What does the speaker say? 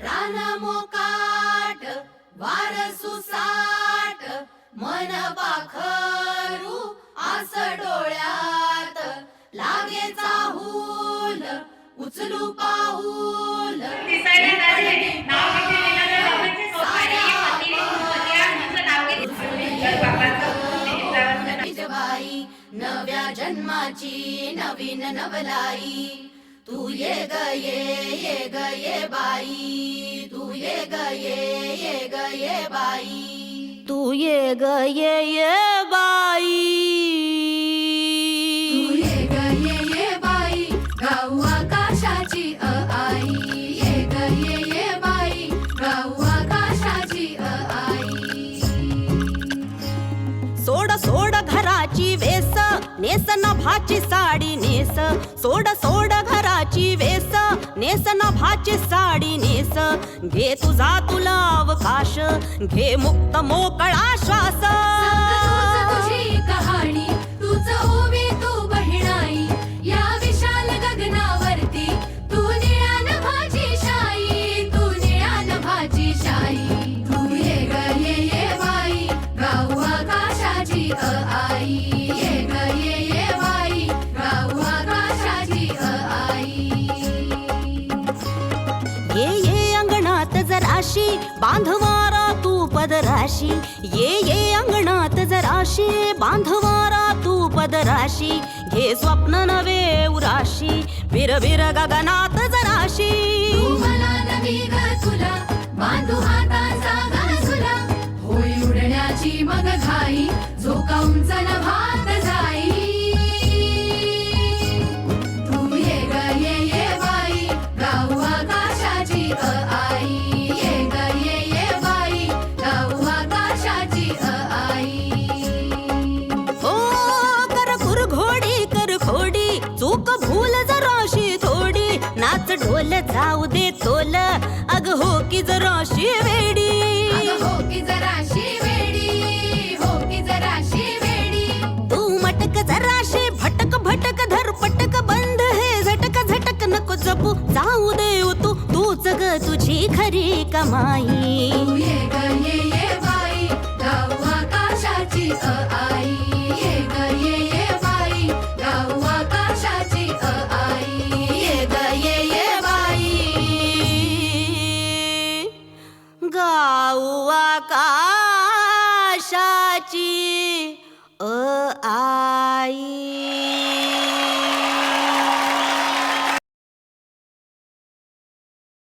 रान मोकाट वार सुसाट मन पाखरू आस डोळ्यात लागे चाहूल उचलू पाऊल बाई नव्या जन्माची नवीन नवलाई तू ये ग ये बाई तू ये ग ये बाई तू ये ग ये बाई तू ये बाई गाऊ आकाशाची आई ये ग ये बाई गाऊ आकाशाची आई सोड सोड घराची वेस नेस नभाची साडी नेस सोड सोड घराची वेस नेस नभाची साडी नेस घे तुझा तुला अवकाश घे मुक्त मोकळा श्वास तुझी कहाणी तूच ओवी तू बहिणाई या विशाल गगनावरती तू निळ्या नभाची शाई तू निळ्या नभाची शाई तू ये ग ये बाई गाऊ आकाशाची आई ये ग ये बाई गाऊ आकाशाची आई ये अंगणात जराशी बांधवारा तू पदराशी ये अंगणात जराशी बांधवारा तू पदराशी घे स्वप्न नवे उराशी बिर बिर गगनात जराशी तू मला नवी ग तुला बांधू हाताचा गाजुला होई उडण्याची मग घाई झोका उंच नभात जाई तू ये ग ये बाई गाऊ आकाशाची आई ये ग ये बाई गाऊ आकाशाची आई ओ कर खोडी चूक भूल जराशी थोडी नाच ढोल जाऊ दे तोल अग हो की जराशी वेडी अगं हो की जराशी वेडी हो की जराशी वेडी तू मटक जराशी भटक भटक धर पटक बंद हे झटक झटक नको जपू जाऊ दे तू तूच ग तुझी खरी कमाई तू ये ग ये बाई गाऊ आकाशाची आई ये ग ये बाई गाऊ आकाशाची आई ये ग ये बाई गाऊ आका